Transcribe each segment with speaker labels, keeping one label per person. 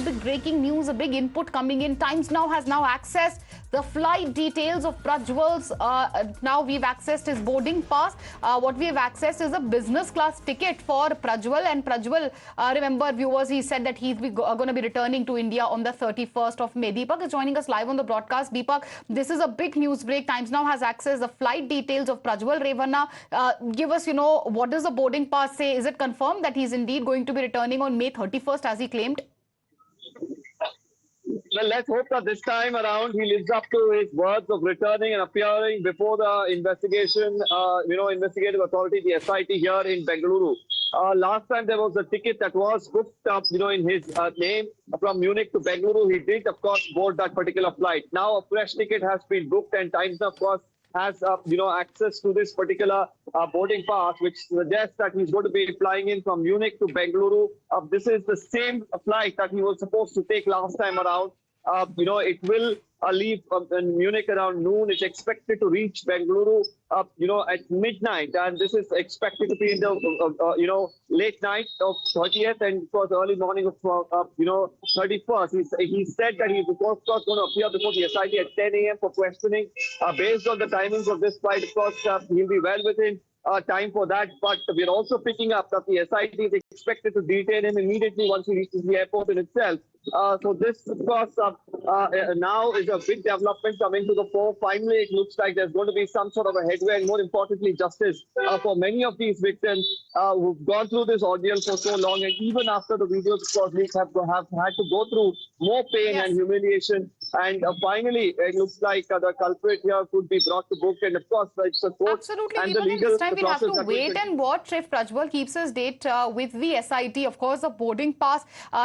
Speaker 1: big breaking news, a big input coming in. Times Now has now accessed the flight details of Prajwal's. Now we've accessed his boarding pass. What we have accessed is a business class ticket for Prajwal. And Prajwal, remember viewers, he said that he's going to be returning to India on the 31st of May. Deepak is joining us live on the broadcast. Deepak, this is a big news break. Times Now has accessed the flight details of Prajwal Revanna. Give us, what does the boarding pass say? Is it confirmed that he's indeed going to be returning on May 31st as he claimed?
Speaker 2: Well, let's hope that this time around he lives up to his words of returning and appearing before the investigative authority, the SIT here in Bengaluru. Last time there was a ticket that was booked up, in his name from Munich to Bengaluru. He did, of course, board that particular flight. Now a fresh ticket has been booked, and Times, of course, has access to this particular boarding pass, which suggests that he's going to be flying in from Munich to Bengaluru. This is the same flight that he was supposed to take last time around. It will leave in Munich around noon. It's expected to reach Bengaluru, at midnight, and this is expected to be in the, late night of 30th and of course early morning of, 31st. He said that he's of course going to appear before the SIT at 10 a.m. for questioning. Based on the timings of this flight, of course, he'll be well within time for that, but we're also picking up that the SIT is expected to detain him immediately once he reaches the airport in itself. So this, of course, now is a big development coming to the fore. Finally, it looks like there's going to be some sort of a headway and, more importantly, justice for many of these victims who've gone through this ordeal for so long. And even after the videos, of course, leaks have had to go through more pain and humiliation. And finally, it looks like the culprit here could be brought to book. And of course, it's the court and the legal
Speaker 1: this time we'll have to wait and watch if Prajwal keeps his date with the SIT. Of course, the boarding pass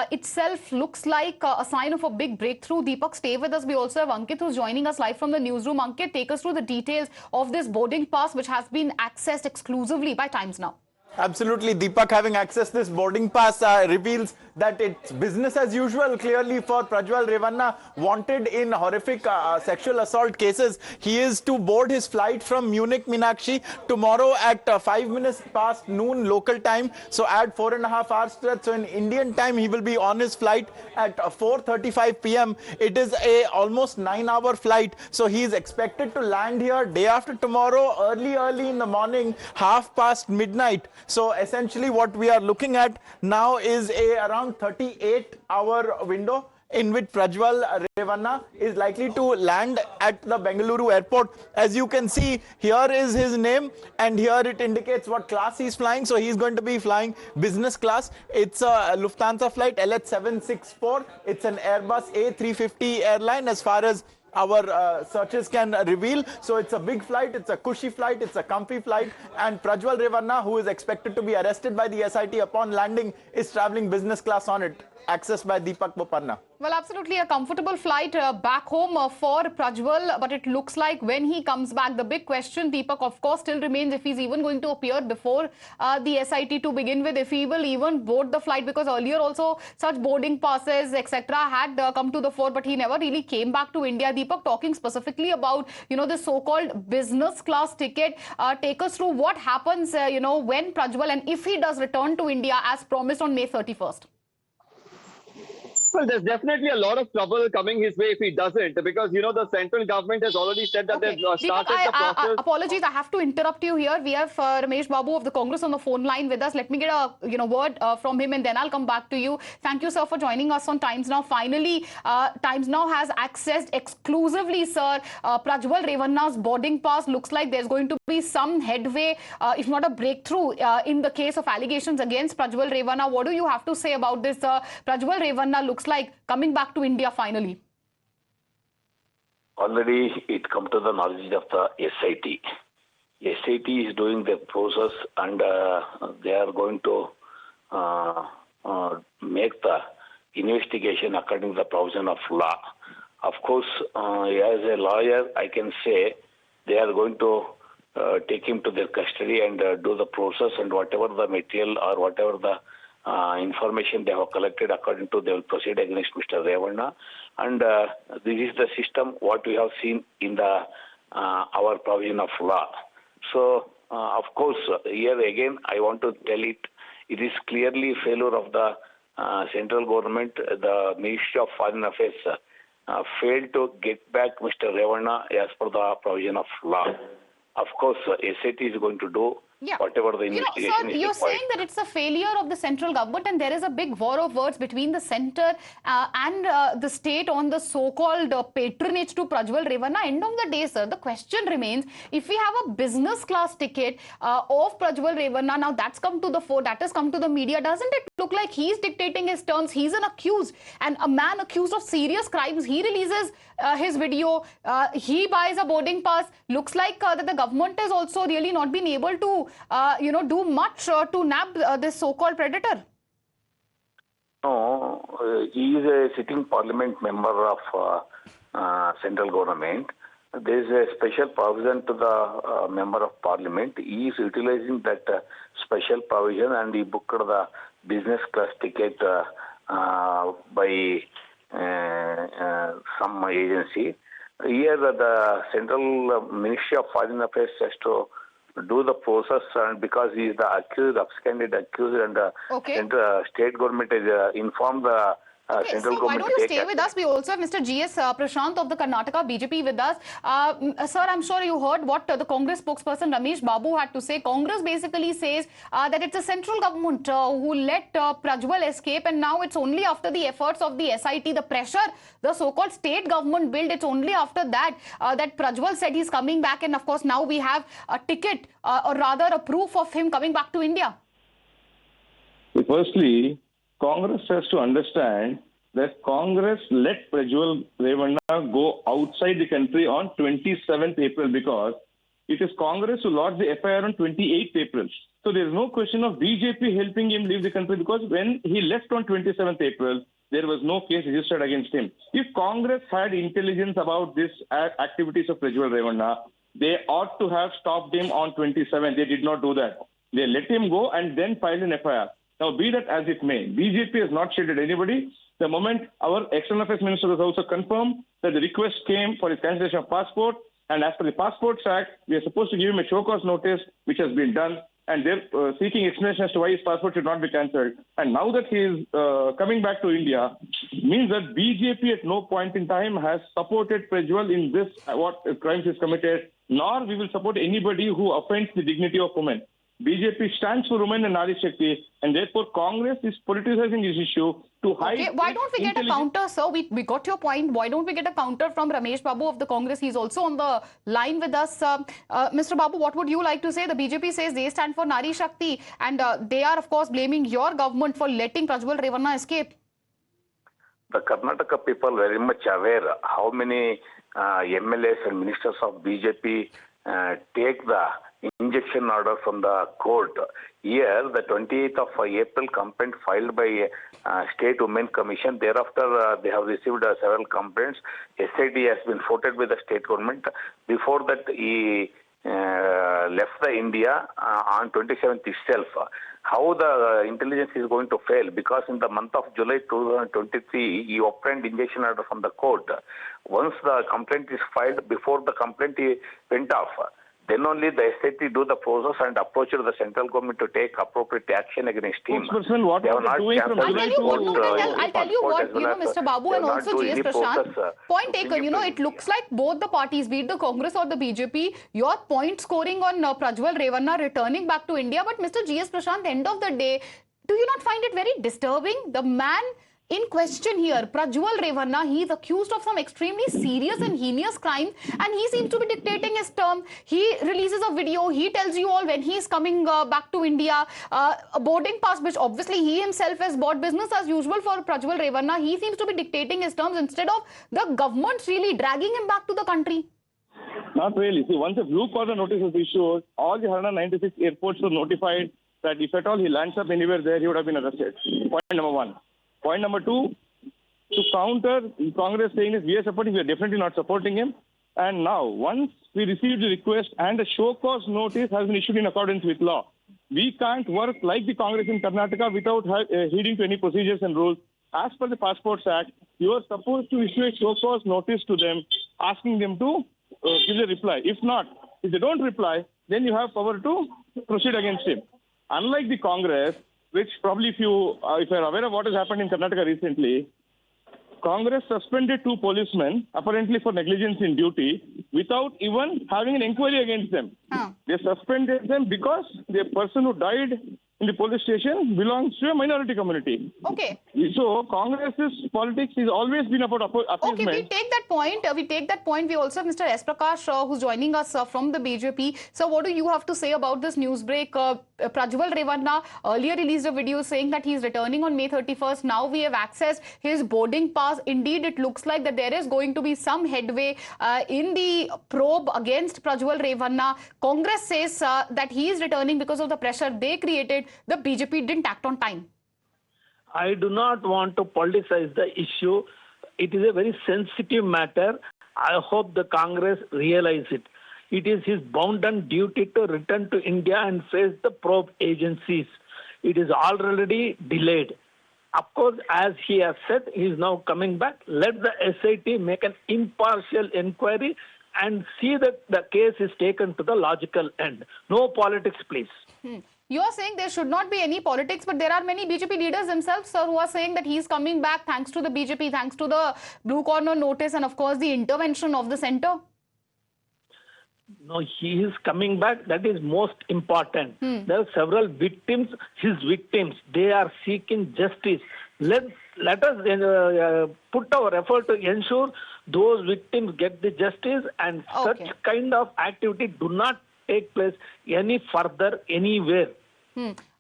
Speaker 1: itself looks like a sign of a big breakthrough. Deepak, stay with us. We also have Ankit who's joining us live from the newsroom. Ankit, take us through the details of this boarding pass, which has been accessed exclusively by Times Now.
Speaker 3: Absolutely. Deepak, having accessed this boarding pass reveals that it's business as usual, clearly, for Prajwal Revanna, wanted in horrific sexual assault cases. He is to board his flight from Munich, Meenakshi, tomorrow at 5 minutes past noon local time. So add 4.5 hours to that. So in Indian time, he will be on his flight at 4:35 p.m. It is a almost 9-hour flight. So he is expected to land here day after tomorrow, early in the morning, half past midnight. So essentially what we are looking at now is around 38-hour window in which Prajwal Revanna is likely to land at the Bengaluru airport. As you can see, here is his name and here it indicates what class he's flying. So he's going to be flying business class. It's a Lufthansa flight LH764. It's an Airbus A350 airline as far as our searches can reveal. So it's a big flight, it's a cushy flight, it's a comfy flight, and Prajwal Revanna, who is expected to be arrested by the SIT upon landing, is traveling business class on it. Accessed by Deepak Bopanna.
Speaker 1: Well, absolutely a comfortable flight back home for Prajwal, but it looks like when he comes back, the big question, Deepak, of course, still remains if he's even going to appear before the SIT to begin with, if he will even board the flight, because earlier also such boarding passes, etc. had come to the fore, but he never really came back to India. Deepak, talking specifically about, the so-called business class ticket, take us through what happens, when Prajwal, and if he does return to India as promised on May 31st.
Speaker 2: Well, there's definitely a lot of trouble coming his way if he doesn't, because, the central government has already said that they've started the process.
Speaker 1: Apologies, I have to interrupt you here. We have Ramesh Babu of the Congress on the phone line with us. Let me get a word from him and then I'll come back to you. Thank you, sir, for joining us on Times Now. Finally, Times Now has accessed exclusively, sir, Prajwal Revanna's boarding pass. Looks like there's going to be some headway, if not a breakthrough, in the case of allegations against Prajwal Revanna. What do you have to say about this? Prajwal Revanna looks like coming back to India finally.
Speaker 4: Already it come to the knowledge of the SIT. SIT is doing the process and they are going to make the investigation according to the provision of law. Of course, as a lawyer, I can say they are going to take him to their custody and do the process, and whatever the material or whatever the information they have collected, according to they will proceed against Mr. Revanna. And this is the system what we have seen in the our provision of law. So of course here again I want to tell it is clearly failure of the central government, the Ministry of Foreign Affairs, failed to get back Mr. Revanna as per the provision of law. Of course, SIT is going to do whatever the investigation
Speaker 1: sir,
Speaker 4: is
Speaker 1: you're
Speaker 4: required.
Speaker 1: saying that it's a failure of the central government and there is a big war of words between the center and the state on the so-called patronage to Prajwal Revanna. End of the day, sir, the question remains, if we have a business class ticket of Prajwal Revanna, now that's come to the fore, that has come to the media, doesn't it look like he's dictating his terms? He's an accused and a man accused of serious crimes. He releases his video, he buys a boarding pass. Looks like that the government has also really not been able to do much to nab this so-called predator.
Speaker 4: No, he is a sitting parliament member of central government. There is a special provision to the member of parliament. He is utilizing that special provision and he booked the business class ticket by some agency. Here the Central Ministry of Foreign Affairs has to do the process, and because he is the accused, absconded accused, and state government has informed the central
Speaker 1: so why
Speaker 4: government.
Speaker 1: don't you stay with us? We also have Mr. G.S. Prashant of the Karnataka BJP with us. Sir, I'm sure you heard what the Congress spokesperson Ramesh Babu had to say. Congress basically says that it's a central government who let Prajwal escape, and now it's only after the efforts of the SIT, the pressure the so-called state government built, it's only after that that Prajwal said he's coming back, and of course now we have a ticket or rather a proof of him coming back to India.
Speaker 5: Firstly, Congress has to understand that Congress let Prajwal Revanna go outside the country on 27th April because it is Congress who lodged the FIR on 28th April. So there is no question of BJP helping him leave the country because when he left on 27th April, there was no case registered against him. If Congress had intelligence about this activities of Prajwal Revanna, they ought to have stopped him on 27th. They did not do that. They let him go and then filed an FIR. Now, be that as it may, BJP has not shielded anybody. The moment our External Affairs Minister has also confirmed that the request came for his cancellation of passport, and as per the Passports Act, we are supposed to give him a show cause notice, which has been done, and they're seeking explanation as to why his passport should not be cancelled. And now that he is coming back to India, means that BJP at no point in time has supported Prajwal in this, what crimes is committed, nor we will support anybody who offends the dignity of women. BJP stands for women and Nari Shakti, and therefore Congress is politicizing this issue to hide.
Speaker 1: Okay, why don't we get a counter, sir? We got your point. Why don't we get a counter from Ramesh Babu of the Congress? He's also on the line with us. Mr. Babu, what would you like to say? The BJP says they stand for Nari Shakti, and they are, of course, blaming your government for letting Prajwal Revanna escape.
Speaker 4: The Karnataka people very much aware how many MLAs and ministers of BJP take the injection order from the court. Here, the 28th of April complaint filed by State Women Commission. Thereafter, they have received several complaints. SIT has been voted with the state government. Before that, he left the India on 27th itself. How the intelligence is going to fail? Because in the month of July 2023, he obtained injection order from the court. Once the complaint is filed, before the complaint went off, then only the SIT do the process and approach the central government to take appropriate action against him.
Speaker 5: What are they doing from July
Speaker 1: I'll tell you what, Mr. Babu and also G.S. Prashant. Point taken, it looks like both the parties, be it the Congress or the BJP, your point scoring on Prajwal Revanna returning back to India. But Mr. G.S. Prashant, end of the day, do you not find it very disturbing? The man in question here, Prajwal Revanna, he is accused of some extremely serious and heinous crimes, and he seems to be dictating his term. He releases a video, he tells you all when he is coming back to India, a boarding pass, which obviously he himself has bought, business as usual for Prajwal Revanna. He seems to be dictating his terms instead of the government really dragging him back to the country.
Speaker 5: Not really. See, once a blue collar notice was issued, all the 196 airports were notified that if at all he lands up anywhere there, he would have been arrested. Point number one. Point number two, to counter Congress saying is we are supporting, we are definitely not supporting him. And now, once we received the request and the show cause notice has been issued in accordance with law, we can't work like the Congress in Karnataka without heeding to any procedures and rules. As per the Passports Act, you are supposed to issue a show cause notice to them, asking them to give a reply. If not, if they don't reply, then you have power to proceed against him. Unlike the Congress, which probably if you're aware of what has happened in Karnataka recently, Congress suspended 2 policemen, apparently for negligence in duty, without even having an inquiry against them. They suspended them because the person who died in the police station belongs to a minority community.
Speaker 1: Okay.
Speaker 5: So Congress's politics has always been about appeasement.
Speaker 1: Okay, we take that point. We also have Mr. S. Prakash who's joining us from the BJP. So what do you have to say about this news break? Prajwal Revanna earlier released a video saying that he's returning on May 31st. Now we have accessed his boarding pass. Indeed, it looks like that there is going to be some headway in the probe against Prajwal Revanna. Congress says that he is returning because of the pressure they created. The BJP didn't act on time.
Speaker 6: I do not want to politicize the issue. It is a very sensitive matter. I hope the Congress realize it. It is his bounden duty to return to India and face the probe agencies. It is already delayed. Of course, as he has said, he is now coming back. Let the SIT make an impartial inquiry and see that the case is taken to the logical end. No politics, please.
Speaker 1: You are saying there should not be any politics, but there are many BJP leaders themselves, sir, who are saying that he's coming back thanks to the BJP, thanks to the Blue Corner notice and, of course, the intervention of the centre.
Speaker 6: No, he is coming back. That is most important. There are several victims, his victims. They are seeking justice. Let us put our effort to ensure those victims get the justice, and such kind of activity do not take place any further anywhere.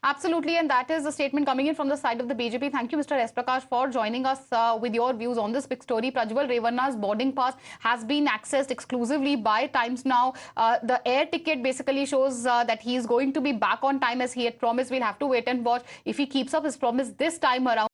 Speaker 1: Absolutely, and that is the statement coming in from the side of the BJP. Thank you, Mr. S. Prakash, for joining us with your views on this big story. Prajwal Revanna's boarding pass has been accessed exclusively by Times Now. The air ticket basically shows that he is going to be back on time as he had promised. We'll have to wait and watch if he keeps up his promise this time around.